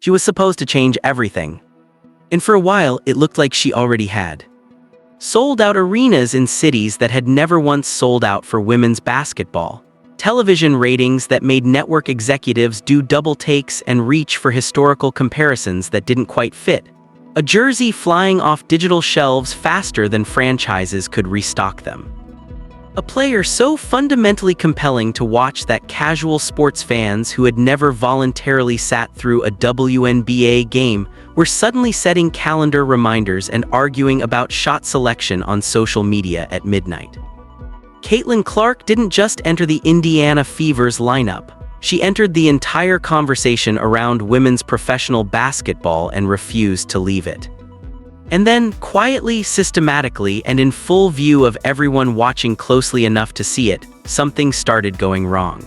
She was supposed to change everything. And for a while, it looked like she already had. Sold out arenas in cities that had never once sold out for women's basketball. Television ratings that made network executives do double takes and reach for historical comparisons that didn't quite fit. A jersey flying off digital shelves faster than franchises could restock them. A player so fundamentally compelling to watch that casual sports fans who had never voluntarily sat through a WNBA game were suddenly setting calendar reminders and arguing about shot selection on social media at midnight. Caitlin Clark didn't just enter the Indiana Fever's lineup. She entered the entire conversation around women's professional basketball and refused to leave it. And then, quietly, systematically, and in full view of everyone watching closely enough to see it, something started going wrong.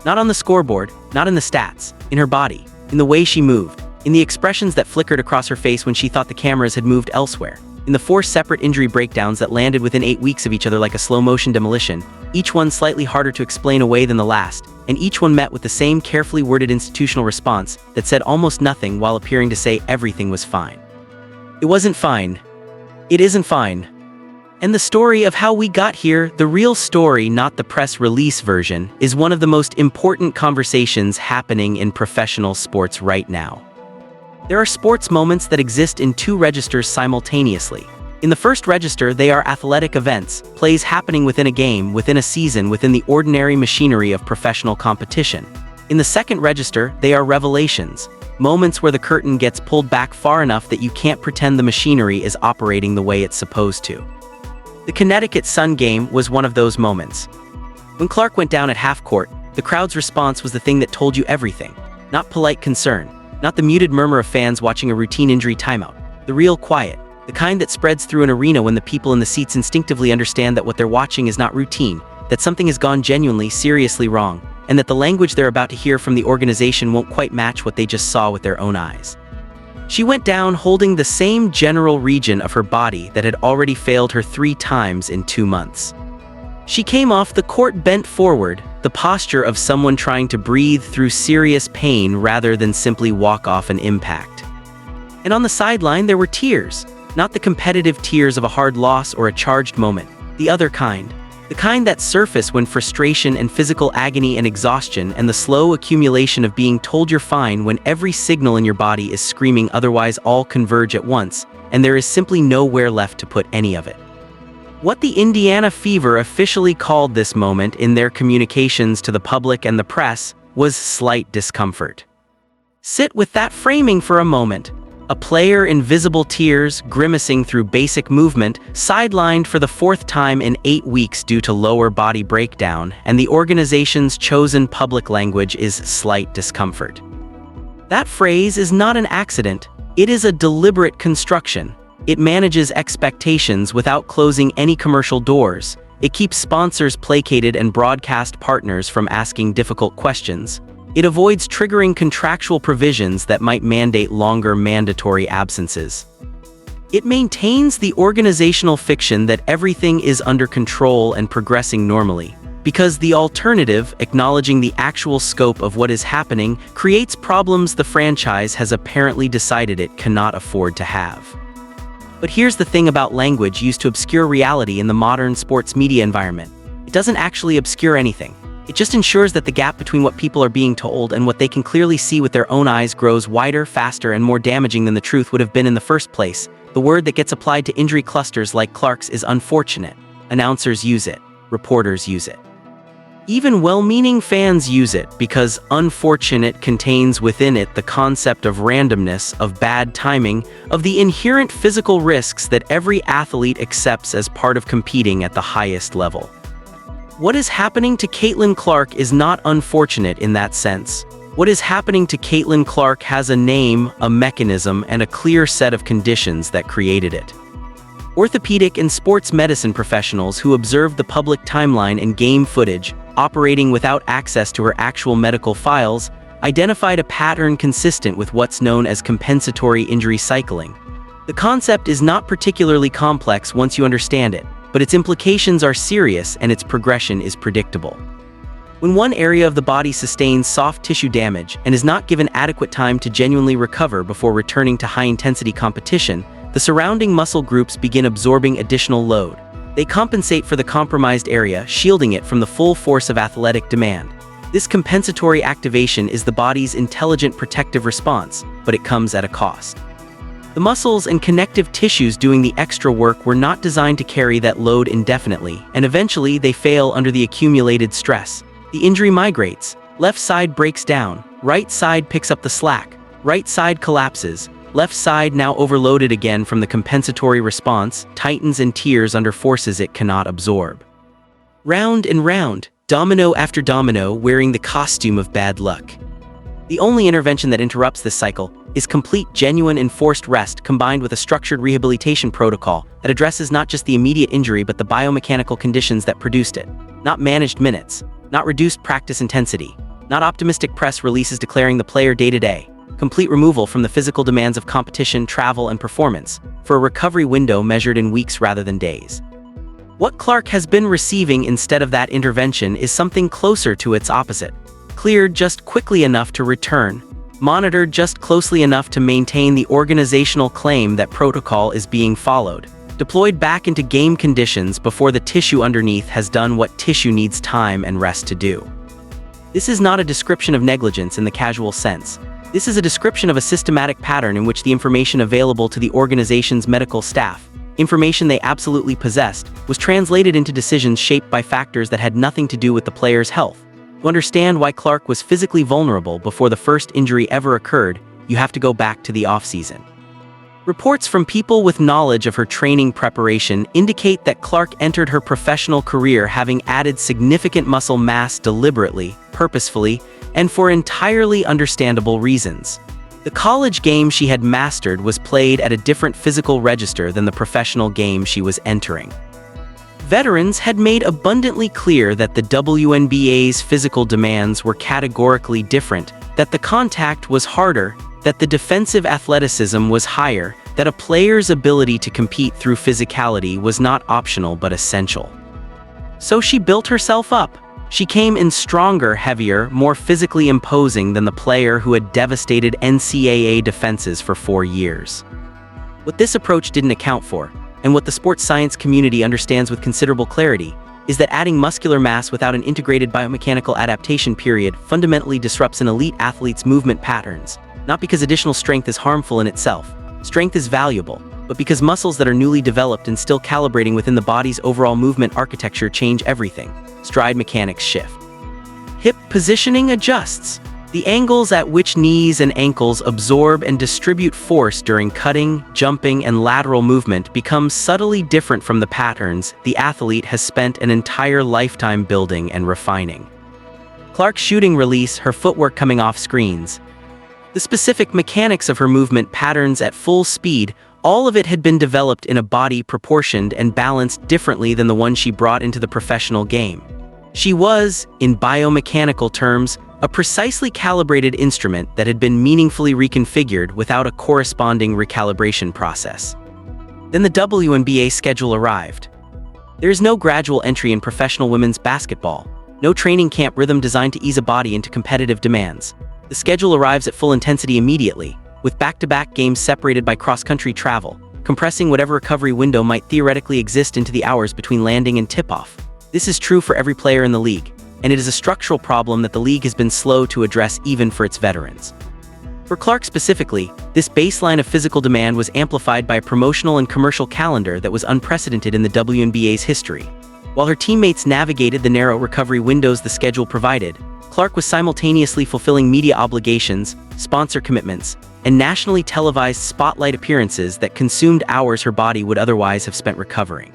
Not on the scoreboard, not in the stats, in her body, in the way she moved, in the expressions that flickered across her face when she thought the cameras had moved elsewhere, in the 4 separate injury breakdowns that landed within 8 weeks of each other like a slow-motion demolition, each one slightly harder to explain away than the last, and each one met with the same carefully worded institutional response that said almost nothing while appearing to say everything was fine. It wasn't fine. It isn't fine. And the story of how we got here, the real story, not the press release version, is one of the most important conversations happening in professional sports right now. There are sports moments that exist in 2 registers simultaneously. In the first register, they are athletic events, plays happening within a game, within a season, within the ordinary machinery of professional competition. In the second register, they are revelations, moments where the curtain gets pulled back far enough that you can't pretend the machinery is operating the way it's supposed to. The Connecticut Sun game was one of those moments. When Clark went down at half court, the crowd's response was the thing that told you everything. Not polite concern, not the muted murmur of fans watching a routine injury timeout. The real quiet, the kind that spreads through an arena when the people in the seats instinctively understand that what they're watching is not routine, that something has gone genuinely, seriously wrong, and that the language they're about to hear from the organization won't quite match what they just saw with their own eyes. She went down holding the same general region of her body that had already failed her 3 times in 2 months. She came off the court bent forward, the posture of someone trying to breathe through serious pain rather than simply walk off an impact. And on the sideline there were tears, not the competitive tears of a hard loss or a charged moment, the other kind. The kind that surface when frustration and physical agony and exhaustion and the slow accumulation of being told you're fine when every signal in your body is screaming otherwise all converge at once, and there is simply nowhere left to put any of it. What the Indiana Fever officially called this moment in their communications to the public and the press was slight discomfort. Sit with that framing for a moment. A player in visible tears, grimacing through basic movement, sidelined for the 4th time in 8 weeks due to lower body breakdown, and the organization's chosen public language is slight discomfort. That phrase is not an accident. It is a deliberate construction. It manages expectations without closing any commercial doors. It keeps sponsors placated and broadcast partners from asking difficult questions. It avoids triggering contractual provisions that might mandate longer mandatory absences. It maintains the organizational fiction that everything is under control and progressing normally, because the alternative, acknowledging the actual scope of what is happening, creates problems the franchise has apparently decided it cannot afford to have. But here's the thing about language used to obscure reality in the modern sports media environment. It doesn't actually obscure anything. It just ensures that the gap between what people are being told and what they can clearly see with their own eyes grows wider, faster, and more damaging than the truth would have been in the first place. The word that gets applied to injury clusters like Clark's is unfortunate. Announcers use it. Reporters use it. Even well-meaning fans use it because unfortunate contains within it the concept of randomness, of bad timing, of the inherent physical risks that every athlete accepts as part of competing at the highest level. What is happening to Caitlin Clark is not unfortunate in that sense. What is happening to Caitlin Clark has a name, a mechanism, and a clear set of conditions that created it. Orthopedic and sports medicine professionals who observed the public timeline and game footage, operating without access to her actual medical files, identified a pattern consistent with what's known as compensatory injury cycling. The concept is not particularly complex once you understand it, but its implications are serious and its progression is predictable. When one area of the body sustains soft tissue damage and is not given adequate time to genuinely recover before returning to high-intensity competition, the surrounding muscle groups begin absorbing additional load. They compensate for the compromised area, shielding it from the full force of athletic demand. This compensatory activation is the body's intelligent protective response, but it comes at a cost. The muscles and connective tissues doing the extra work were not designed to carry that load indefinitely, and eventually they fail under the accumulated stress. The injury migrates. Left side breaks down, right side picks up the slack, right side collapses, left side, now overloaded again from the compensatory response, tightens and tears under forces it cannot absorb. Round and round, domino after domino, wearing the costume of bad luck. The only intervention that interrupts this cycle is complete, genuine, enforced rest combined with a structured rehabilitation protocol that addresses not just the immediate injury but the biomechanical conditions that produced it. Not managed minutes, not reduced practice intensity, not optimistic press releases declaring the player day-to-day. Complete removal from the physical demands of competition, travel, and performance, for a recovery window measured in weeks rather than days. What Clark has been receiving instead of that intervention is something closer to its opposite. Cleared just quickly enough to return, monitored just closely enough to maintain the organizational claim that protocol is being followed, deployed back into game conditions before the tissue underneath has done what tissue needs time and rest to do. This is not a description of negligence in the casual sense. This is a description of a systematic pattern in which the information available to the organization's medical staff, information they absolutely possessed, was translated into decisions shaped by factors that had nothing to do with the player's health. To understand why Clark was physically vulnerable before the first injury ever occurred, you have to go back to the off-season. Reports from people with knowledge of her training preparation indicate that Clark entered her professional career having added significant muscle mass deliberately, purposefully, and for entirely understandable reasons. The college game she had mastered was played at a different physical register than the professional game she was entering. Veterans had made abundantly clear that the WNBA's physical demands were categorically different, that the contact was harder, that the defensive athleticism was higher, that a player's ability to compete through physicality was not optional but essential. So she built herself up. She came in stronger, heavier, more physically imposing than the player who had devastated NCAA defenses for 4 years. What this approach didn't account for, and what the sports science community understands with considerable clarity, is that adding muscular mass without an integrated biomechanical adaptation period fundamentally disrupts an elite athlete's movement patterns, not because additional strength is harmful in itself. Strength is valuable, but because muscles that are newly developed and still calibrating within the body's overall movement architecture change everything. Stride mechanics shift. Hip positioning adjusts. The angles at which knees and ankles absorb and distribute force during cutting, jumping, and lateral movement become subtly different from the patterns the athlete has spent an entire lifetime building and refining. Clark's shooting release, her footwork coming off screens, the specific mechanics of her movement patterns at full speed, all of it had been developed in a body proportioned and balanced differently than the one she brought into the professional game. She was, in biomechanical terms, a precisely calibrated instrument that had been meaningfully reconfigured without a corresponding recalibration process. Then the WNBA schedule arrived. There is no gradual entry in professional women's basketball, no training camp rhythm designed to ease a body into competitive demands. The schedule arrives at full intensity immediately, with back-to-back games separated by cross-country travel, compressing whatever recovery window might theoretically exist into the hours between landing and tip-off. This is true for every player in the league, and it is a structural problem that the league has been slow to address even for its veterans. For Clark specifically, this baseline of physical demand was amplified by a promotional and commercial calendar that was unprecedented in the WNBA's history. While her teammates navigated the narrow recovery windows the schedule provided, Clark was simultaneously fulfilling media obligations, sponsor commitments, and nationally televised spotlight appearances that consumed hours her body would otherwise have spent recovering.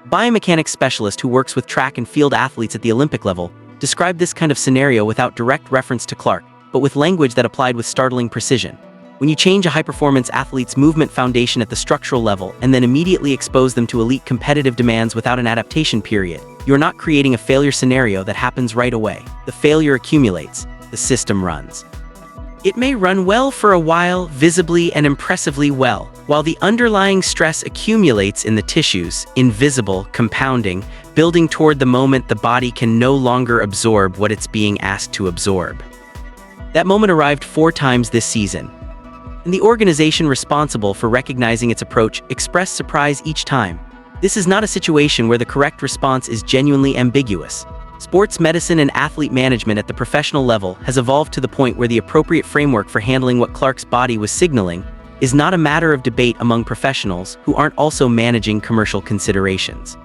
A biomechanics specialist who works with track and field athletes at the Olympic level described this kind of scenario without direct reference to Clark, but with language that applied with startling precision. When you change a high-performance athlete's movement foundation at the structural level and then immediately expose them to elite competitive demands without an adaptation period, you're not creating a failure scenario that happens right away. The failure accumulates, the system runs. It may run well for a while, visibly and impressively well, while the underlying stress accumulates in the tissues, invisible, compounding, building toward the moment the body can no longer absorb what it's being asked to absorb. That moment arrived 4 times this season, and the organization responsible for recognizing its approach expressed surprise each time. This is not a situation where the correct response is genuinely ambiguous. Sports medicine and athlete management at the professional level has evolved to the point where the appropriate framework for handling what Clark's body was signaling is not a matter of debate among professionals who aren't also managing commercial considerations.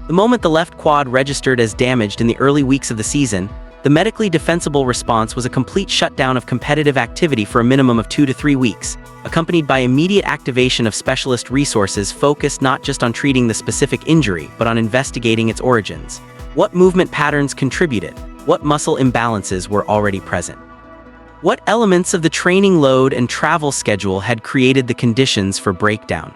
The moment the left quad registered as damaged in the early weeks of the season, the medically defensible response was a complete shutdown of competitive activity for a minimum of 2 to 3 weeks, accompanied by immediate activation of specialist resources focused not just on treating the specific injury, but on investigating its origins. What movement patterns contributed? What muscle imbalances were already present? What elements of the training load and travel schedule had created the conditions for breakdown?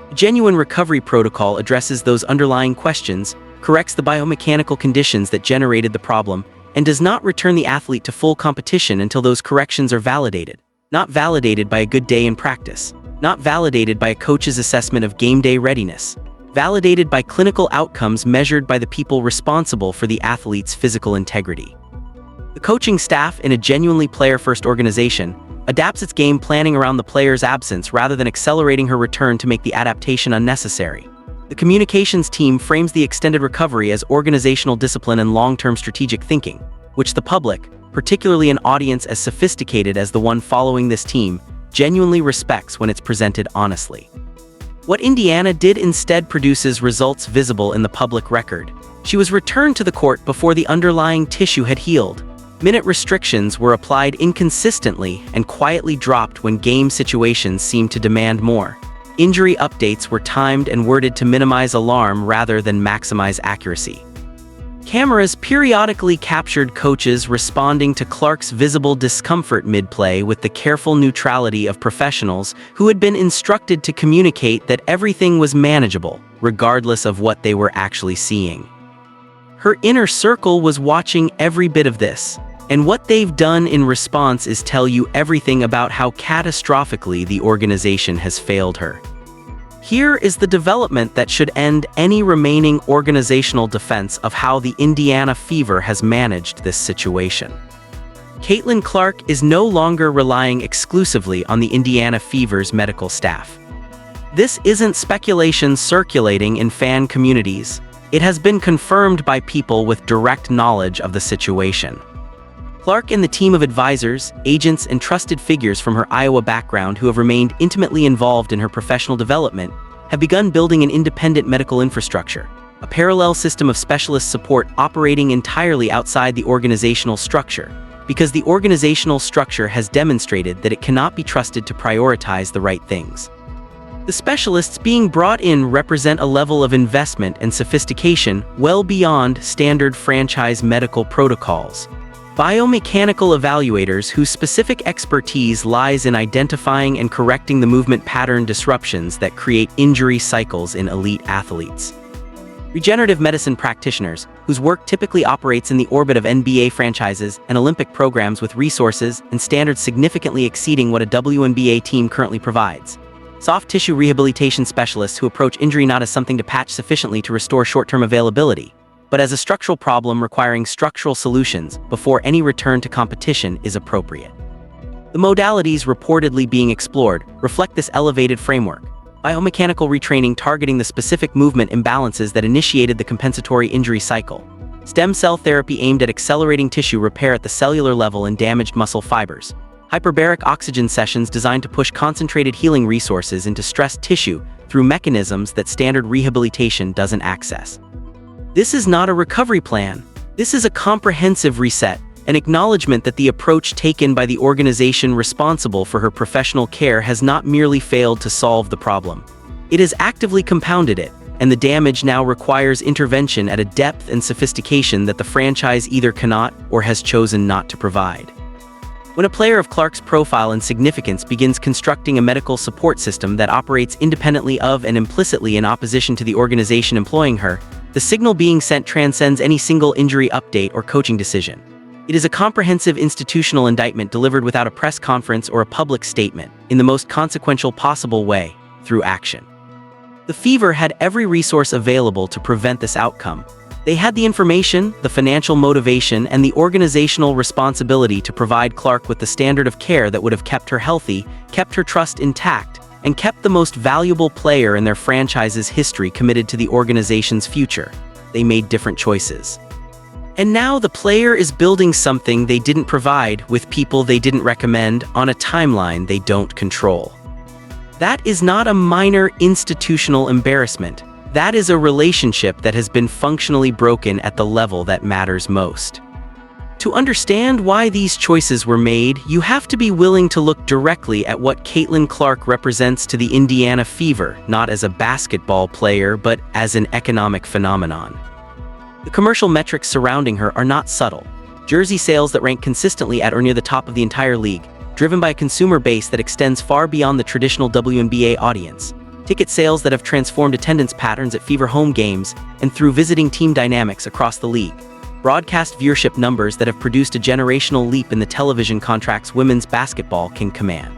A genuine recovery protocol addresses those underlying questions, corrects the biomechanical conditions that generated the problem, and does not return the athlete to full competition until those corrections are validated. Not validated by a good day in practice. Not validated by a coach's assessment of game day readiness. Validated by clinical outcomes measured by the people responsible for the athlete's physical integrity. The coaching staff in a genuinely player-first organization adapts its game planning around the player's absence rather than accelerating her return to make the adaptation unnecessary. The communications team frames the extended recovery as organizational discipline and long-term strategic thinking, which the public, particularly an audience as sophisticated as the one following this team, genuinely respects when it's presented honestly. What Indiana did instead produces results visible in the public record. She was returned to the court before the underlying tissue had healed. Minute restrictions were applied inconsistently and quietly dropped when game situations seemed to demand more. Injury updates were timed and worded to minimize alarm rather than maximize accuracy. Cameras periodically captured coaches responding to Clark's visible discomfort mid-play with the careful neutrality of professionals who had been instructed to communicate that everything was manageable, regardless of what they were actually seeing. Her inner circle was watching every bit of this, and what they've done in response is tell you everything about how catastrophically the organization has failed her. Here is the development that should end any remaining organizational defense of how the Indiana Fever has managed this situation. Caitlin Clark is no longer relying exclusively on the Indiana Fever's medical staff. This isn't speculation circulating in fan communities. It has been confirmed by people with direct knowledge of the situation. Clark and the team of advisors, agents, and trusted figures from her Iowa background who have remained intimately involved in her professional development have begun building an independent medical infrastructure, a parallel system of specialist support operating entirely outside the organizational structure, because the organizational structure has demonstrated that it cannot be trusted to prioritize the right things. The specialists being brought in represent a level of investment and sophistication well beyond standard franchise medical protocols. Biomechanical evaluators whose specific expertise lies in identifying and correcting the movement pattern disruptions that create injury cycles in elite athletes. Regenerative medicine practitioners, whose work typically operates in the orbit of NBA franchises and Olympic programs with resources and standards significantly exceeding what a WNBA team currently provides. Soft tissue rehabilitation specialists who approach injury not as something to patch sufficiently to restore short-term availability, but as a structural problem requiring structural solutions before any return to competition is appropriate. The modalities reportedly being explored reflect this elevated framework. Biomechanical retraining targeting the specific movement imbalances that initiated the compensatory injury cycle. Stem cell therapy aimed at accelerating tissue repair at the cellular level in damaged muscle fibers. Hyperbaric oxygen sessions designed to push concentrated healing resources into stressed tissue through mechanisms that standard rehabilitation doesn't access. This is not a recovery plan. This is a comprehensive reset, an acknowledgement that the approach taken by the organization responsible for her professional care has not merely failed to solve the problem. It has actively compounded it, and the damage now requires intervention at a depth and sophistication that the franchise either cannot or has chosen not to provide. When a player of Clark's profile and significance begins constructing a medical support system that operates independently of and implicitly in opposition to the organization employing her, the signal being sent transcends any single injury update or coaching decision. It is a comprehensive institutional indictment delivered without a press conference or a public statement, in the most consequential possible way, through action. The Fever had every resource available to prevent this outcome. They had the information, the financial motivation, and the organizational responsibility to provide Clark with the standard of care that would have kept her healthy, kept her trust intact, and kept the most valuable player in their franchise's history committed to the organization's future. They made different choices. And now the player is building something they didn't provide, with people they didn't recommend, on a timeline they don't control. That is not a minor institutional embarrassment. That is a relationship that has been functionally broken at the level that matters most. To understand why these choices were made, you have to be willing to look directly at what Caitlin Clark represents to the Indiana Fever, not as a basketball player, but as an economic phenomenon. The commercial metrics surrounding her are not subtle. Jersey sales that rank consistently at or near the top of the entire league, driven by a consumer base that extends far beyond the traditional WNBA audience. Ticket sales that have transformed attendance patterns at Fever home games and through visiting team dynamics across the league. Broadcast viewership numbers that have produced a generational leap in the television contracts women's basketball can command.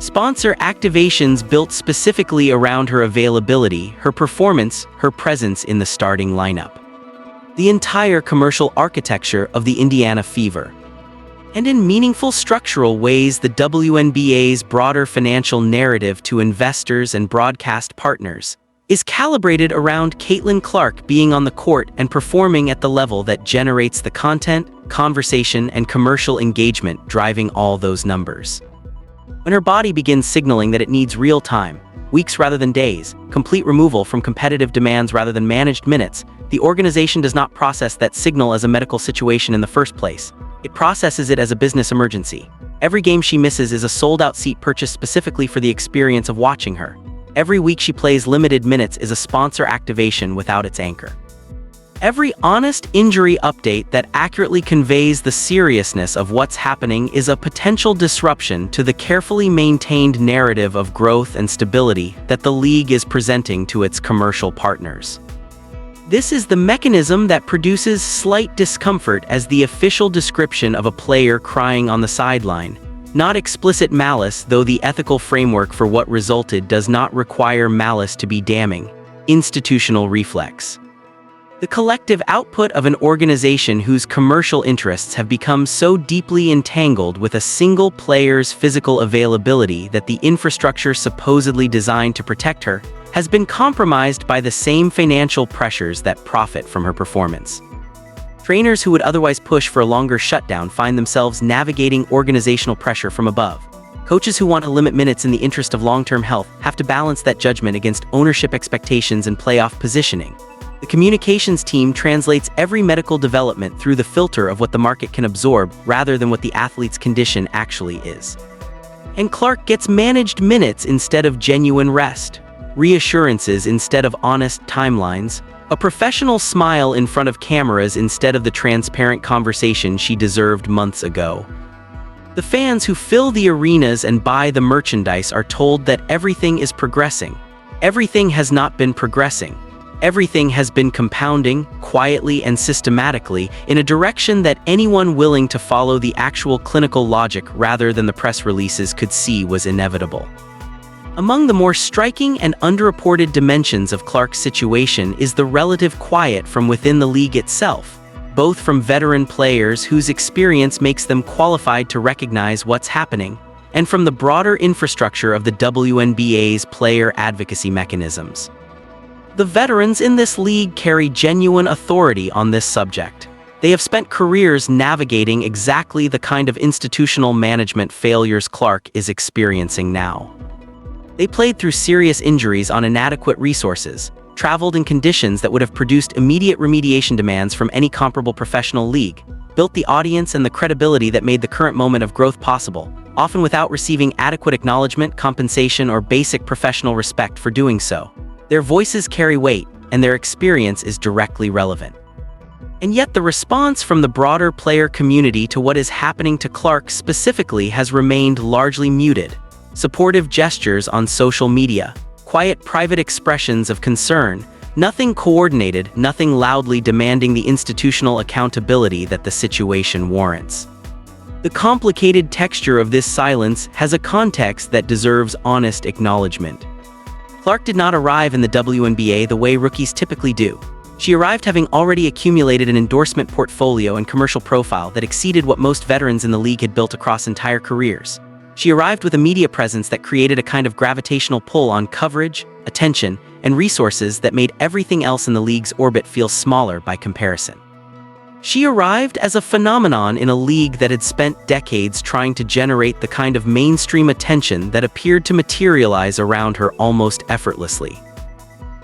Sponsor activations built specifically around her availability, her performance, her presence in the starting lineup. The entire commercial architecture of the Indiana Fever. And in meaningful structural ways, the WNBA's broader financial narrative to investors and broadcast partners is calibrated around Caitlin Clark being on the court and performing at the level that generates the content, conversation, and commercial engagement driving all those numbers. When her body begins signaling that it needs real time, weeks rather than days, complete removal from competitive demands rather than managed minutes, the organization does not process that signal as a medical situation in the first place. It processes it as a business emergency. Every game she misses is a sold-out seat purchased specifically for the experience of watching her. Every week she plays limited minutes is a sponsor activation without its anchor. Every honest injury update that accurately conveys the seriousness of what's happening is a potential disruption to the carefully maintained narrative of growth and stability that the league is presenting to its commercial partners. This is the mechanism that produces slight discomfort as the official description of a player crying on the sideline. Not explicit malice, though the ethical framework for what resulted does not require malice to be damning. Institutional reflex. The collective output of an organization whose commercial interests have become so deeply entangled with a single player's physical availability that the infrastructure supposedly designed to protect her has been compromised by the same financial pressures that profit from her performance. Trainers who would otherwise push for a longer shutdown find themselves navigating organizational pressure from above. Coaches who want to limit minutes in the interest of long-term health have to balance that judgment against ownership expectations and playoff positioning. The communications team translates every medical development through the filter of what the market can absorb rather than what the athlete's condition actually is. And Clark gets managed minutes instead of genuine rest, reassurances instead of honest timelines, a professional smile in front of cameras instead of the transparent conversation she deserved months ago. The fans who fill the arenas and buy the merchandise are told that everything is progressing. Everything has not been progressing. Everything has been compounding, quietly and systematically, in a direction that anyone willing to follow the actual clinical logic rather than the press releases could see was inevitable. Among the more striking and underreported dimensions of Clark's situation is the relative quiet from within the league itself, both from veteran players whose experience makes them qualified to recognize what's happening, and from the broader infrastructure of the WNBA's player advocacy mechanisms. The veterans in this league carry genuine authority on this subject. They have spent careers navigating exactly the kind of institutional management failures Clark is experiencing now. They played through serious injuries on inadequate resources, traveled in conditions that would have produced immediate remediation demands from any comparable professional league, built the audience and the credibility that made the current moment of growth possible, often without receiving adequate acknowledgement, compensation, or basic professional respect for doing so. Their voices carry weight, and their experience is directly relevant. And yet the response from the broader player community to what is happening to Clark specifically has remained largely muted. Supportive gestures on social media, quiet private expressions of concern, nothing coordinated, nothing loudly demanding the institutional accountability that the situation warrants. The complicated texture of this silence has a context that deserves honest acknowledgement. Clark did not arrive in the WNBA the way rookies typically do. She arrived having already accumulated an endorsement portfolio and commercial profile that exceeded what most veterans in the league had built across entire careers. She arrived with a media presence that created a kind of gravitational pull on coverage, attention, and resources that made everything else in the league's orbit feel smaller by comparison. She arrived as a phenomenon in a league that had spent decades trying to generate the kind of mainstream attention that appeared to materialize around her almost effortlessly.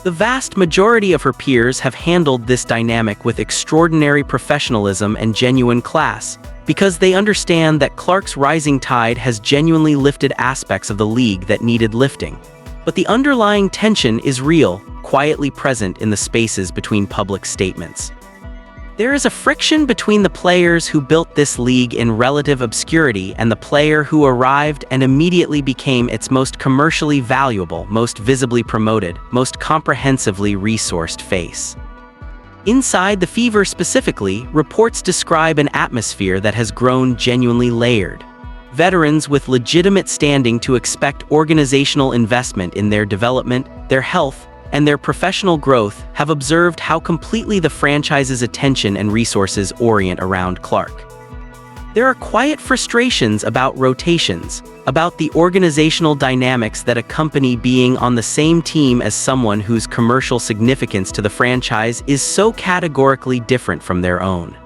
The vast majority of her peers have handled this dynamic with extraordinary professionalism and genuine class, because they understand that Clark's rising tide has genuinely lifted aspects of the league that needed lifting. But the underlying tension is real, quietly present in the spaces between public statements. There is a friction between the players who built this league in relative obscurity and the player who arrived and immediately became its most commercially valuable, most visibly promoted, most comprehensively resourced face. Inside the Fever specifically, reports describe an atmosphere that has grown genuinely layered. Veterans with legitimate standing to expect organizational investment in their development, their health, and their professional growth have observed how completely the franchise's attention and resources orient around Clark. There are quiet frustrations about rotations, about the organizational dynamics that accompany being on the same team as someone whose commercial significance to the franchise is so categorically different from their own.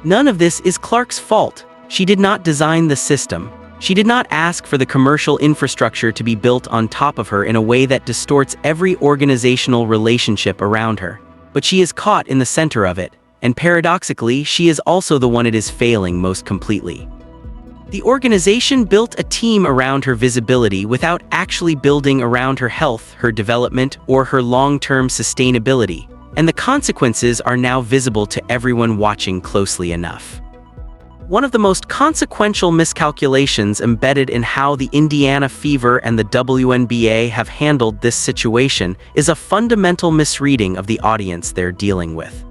None of this is Clark's fault. She did not design the system. She did not ask for the commercial infrastructure to be built on top of her in a way that distorts every organizational relationship around her. But she is caught in the center of it, and paradoxically, she is also the one it is failing most completely. The organization built a team around her visibility without actually building around her health, her development, or her long-term sustainability, and the consequences are now visible to everyone watching closely enough. One of the most consequential miscalculations embedded in how the Indiana Fever and the WNBA have handled this situation is a fundamental misreading of the audience they're dealing with.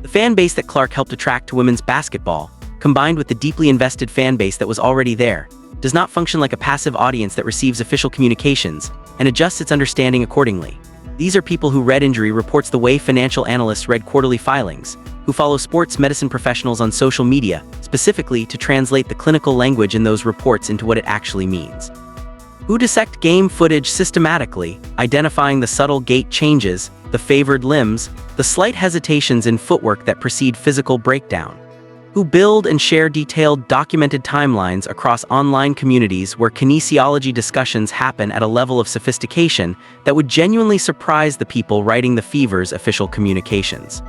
The fan base that Clark helped attract to women's basketball, combined with the deeply invested fan base that was already there, does not function like a passive audience that receives official communications and adjusts its understanding accordingly. These are people who read injury reports the way financial analysts read quarterly filings, who follow sports medicine professionals on social media, specifically to translate the clinical language in those reports into what it actually means, who dissect game footage systematically, identifying the subtle gait changes, the favored limbs, the slight hesitations in footwork that precede physical breakdown, who build and share detailed, documented timelines across online communities where kinesiology discussions happen at a level of sophistication that would genuinely surprise the people writing the Fever's official communications.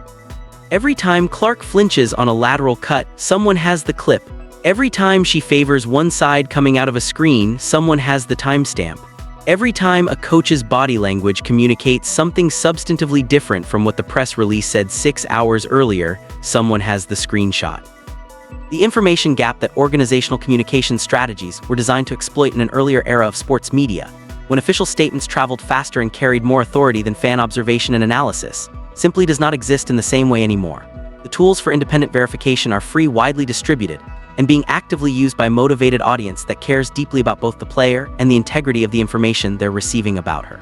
Every time Clark flinches on a lateral cut, someone has the clip. Every time she favors one side coming out of a screen, someone has the timestamp. Every time a coach's body language communicates something substantively different from what the press release said 6 hours earlier, someone has the screenshot. The information gap that organizational communication strategies were designed to exploit in an earlier era of sports media, when official statements traveled faster and carried more authority than fan observation and analysis, simply does not exist in the same way anymore. The tools for independent verification are free, widely distributed, and being actively used by a motivated audience that cares deeply about both the player and the integrity of the information they're receiving about her.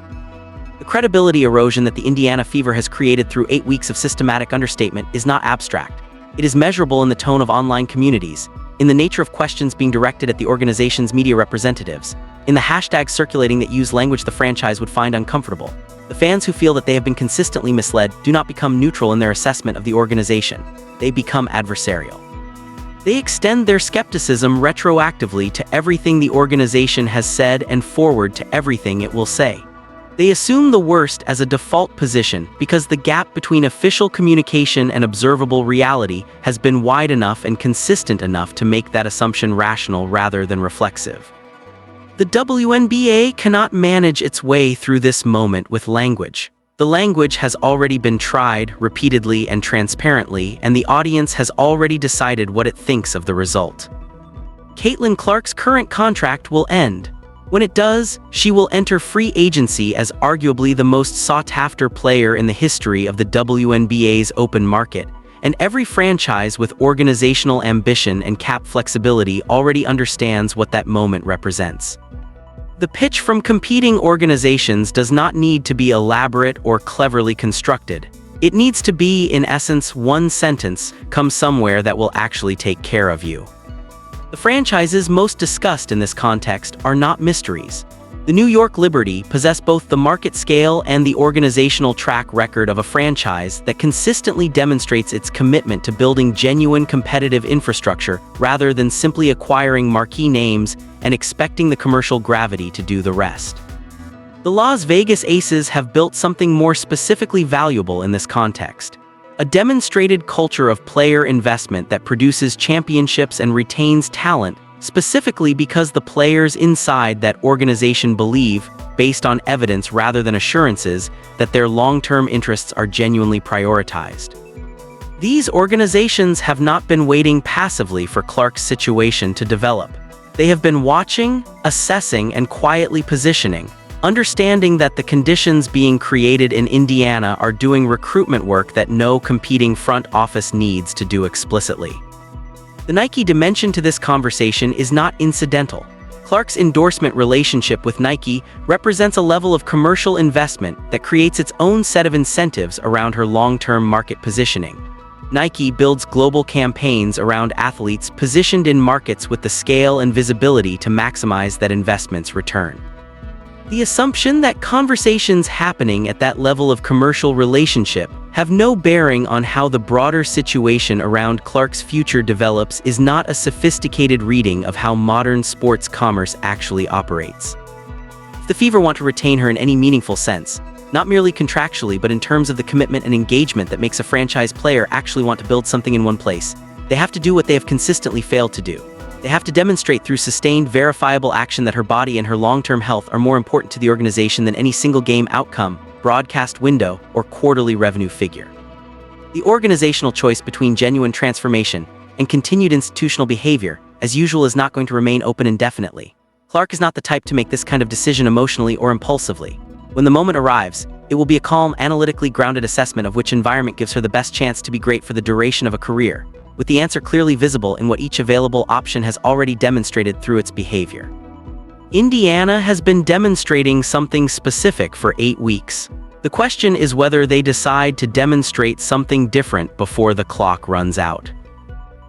The credibility erosion that the Indiana Fever has created through 8 weeks of systematic understatement is not abstract. It is measurable in the tone of online communities, in the nature of questions being directed at the organization's media representatives, in the hashtags circulating that use language the franchise would find uncomfortable. The fans who feel that they have been consistently misled do not become neutral in their assessment of the organization. They become adversarial. They extend their skepticism retroactively to everything the organization has said and forward to everything it will say. They assume the worst as a default position because the gap between official communication and observable reality has been wide enough and consistent enough to make that assumption rational rather than reflexive. The WNBA cannot manage its way through this moment with language. The language has already been tried repeatedly and transparently, and the audience has already decided what it thinks of the result. Caitlin Clark's current contract will end. When it does, she will enter free agency as arguably the most sought-after player in the history of the WNBA's open market, and every franchise with organizational ambition and cap flexibility already understands what that moment represents. The pitch from competing organizations does not need to be elaborate or cleverly constructed. It needs to be, in essence, one sentence: come somewhere that will actually take care of you. The franchises most discussed in this context are not mysteries. The New York Liberty possess both the market scale and the organizational track record of a franchise that consistently demonstrates its commitment to building genuine competitive infrastructure rather than simply acquiring marquee names and expecting the commercial gravity to do the rest. The Las Vegas Aces have built something more specifically valuable in this context: a demonstrated culture of player investment that produces championships and retains talent, specifically because the players inside that organization believe, based on evidence rather than assurances, that their long-term interests are genuinely prioritized. These organizations have not been waiting passively for Clark's situation to develop. They have been watching, assessing, and quietly positioning, understanding that the conditions being created in Indiana are doing recruitment work that no competing front office needs to do explicitly. The Nike dimension to this conversation is not incidental. Clark's endorsement relationship with Nike represents a level of commercial investment that creates its own set of incentives around her long-term market positioning. Nike builds global campaigns around athletes positioned in markets with the scale and visibility to maximize that investment's return. The assumption that conversations happening at that level of commercial relationship have no bearing on how the broader situation around Clark's future develops is not a sophisticated reading of how modern sports commerce actually operates. If the Fever want to retain her in any meaningful sense, not merely contractually but in terms of the commitment and engagement that makes a franchise player actually want to build something in one place, they have to do what they have consistently failed to do. They have to demonstrate through sustained, verifiable action that her body and her long-term health are more important to the organization than any single game outcome, broadcast window, or quarterly revenue figure. The organizational choice between genuine transformation and continued institutional behavior, as usual, is not going to remain open indefinitely. Clark is not the type to make this kind of decision emotionally or impulsively. When the moment arrives, it will be a calm, analytically grounded assessment of which environment gives her the best chance to be great for the duration of a career, with the answer clearly visible in what each available option has already demonstrated through its behavior. Indiana has been demonstrating something specific for 8 weeks. The question is whether they decide to demonstrate something different before the clock runs out.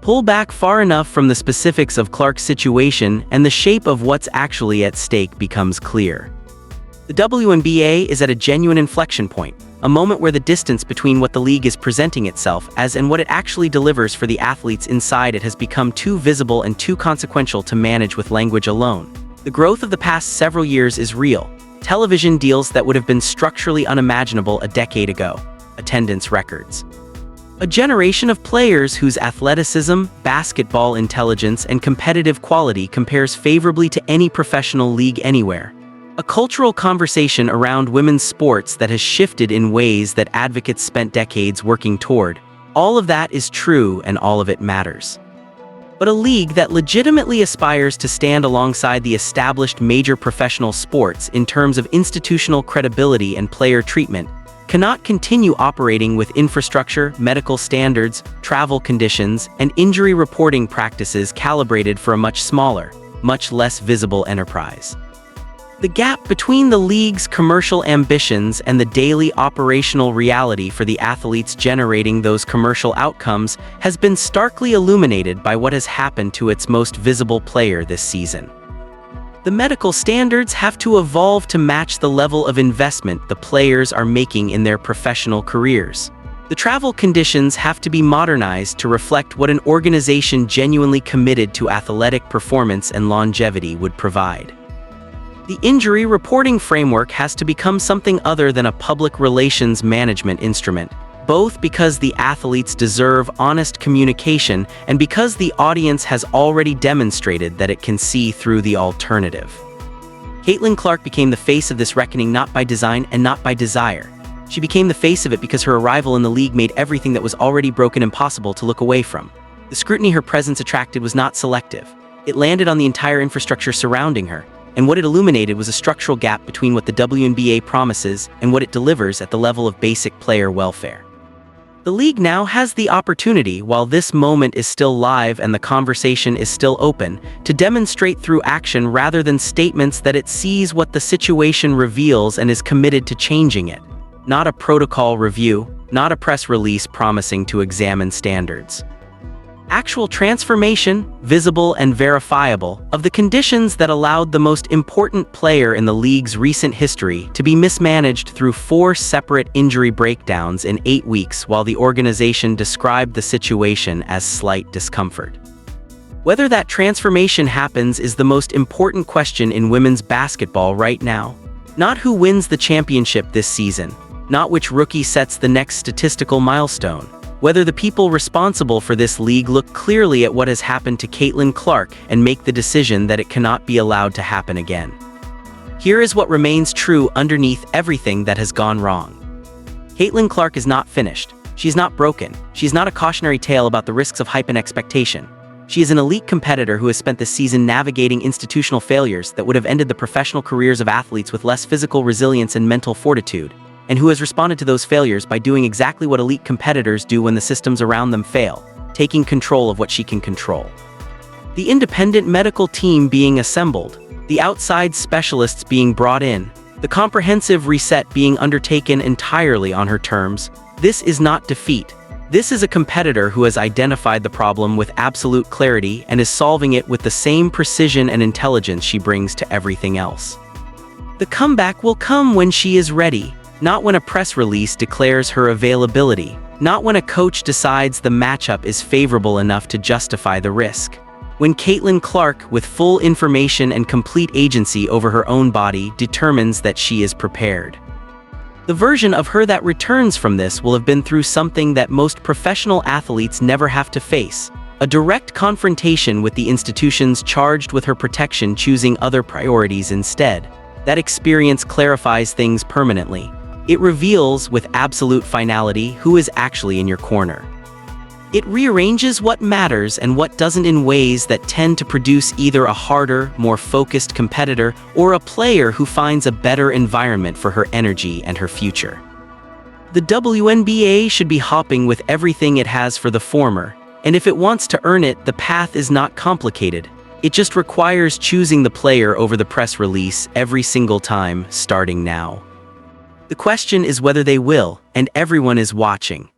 Pull back far enough from the specifics of Clark's situation and the shape of what's actually at stake becomes clear. The WNBA is at a genuine inflection point, a moment where the distance between what the league is presenting itself as and what it actually delivers for the athletes inside it has become too visible and too consequential to manage with language alone. The growth of the past several years is real. Television deals that would have been structurally unimaginable a decade ago. Attendance records. A generation of players whose athleticism, basketball intelligence, and competitive quality compares favorably to any professional league anywhere. A cultural conversation around women's sports that has shifted in ways that advocates spent decades working toward. All of that is true and all of it matters. But a league that legitimately aspires to stand alongside the established major professional sports in terms of institutional credibility and player treatment cannot continue operating with infrastructure, medical standards, travel conditions, and injury reporting practices calibrated for a much smaller, much less visible enterprise. The gap between the league's commercial ambitions and the daily operational reality for the athletes generating those commercial outcomes has been starkly illuminated by what has happened to its most visible player this season. The medical standards have to evolve to match the level of investment the players are making in their professional careers. The travel conditions have to be modernized to reflect what an organization genuinely committed to athletic performance and longevity would provide. The injury reporting framework has to become something other than a public relations management instrument, both because the athletes deserve honest communication and because the audience has already demonstrated that it can see through the alternative. Caitlin Clark became the face of this reckoning not by design and not by desire. She became the face of it because her arrival in the league made everything that was already broken impossible to look away from. The scrutiny her presence attracted was not selective. It landed on the entire infrastructure surrounding her, and what it illuminated was a structural gap between what the WNBA promises and what it delivers at the level of basic player welfare. The league now has the opportunity, while this moment is still live and the conversation is still open, to demonstrate through action rather than statements that it sees what the situation reveals and is committed to changing it. Not a protocol review, not a press release promising to examine standards. Actual transformation, visible and verifiable, of the conditions that allowed the most important player in the league's recent history to be mismanaged through 4 separate injury breakdowns in 8 weeks, while the organization described the situation as slight discomfort. Whether that transformation happens is the most important question in women's basketball right now. Not who wins the championship this season, not which rookie sets the next statistical milestone. Whether the people responsible for this league look clearly at what has happened to Caitlin Clark and make the decision that it cannot be allowed to happen again. Here is what remains true underneath everything that has gone wrong. Caitlin Clark is not finished. She's not broken. She's not a cautionary tale about the risks of hype and expectation. She is an elite competitor who has spent this season navigating institutional failures that would have ended the professional careers of athletes with less physical resilience and mental fortitude, and who has responded to those failures by doing exactly what elite competitors do when the systems around them fail, taking control of what she can control. The independent medical team being assembled, the outside specialists being brought in, the comprehensive reset being undertaken entirely on her terms, this is not defeat. This is a competitor who has identified the problem with absolute clarity and is solving it with the same precision and intelligence she brings to everything else. The comeback will come when she is ready. Not when a press release declares her availability, not when a coach decides the matchup is favorable enough to justify the risk. When Caitlin Clark, with full information and complete agency over her own body, determines that she is prepared. The version of her that returns from this will have been through something that most professional athletes never have to face: a direct confrontation with the institutions charged with her protection choosing other priorities instead. That experience clarifies things permanently. It reveals with absolute finality who is actually in your corner. It rearranges what matters and what doesn't in ways that tend to produce either a harder, more focused competitor or a player who finds a better environment for her energy and her future. The WNBA should be hopping with everything it has for the former, and if it wants to earn it, the path is not complicated. It just requires choosing the player over the press release every single time, starting now. The question is whether they will, and everyone is watching.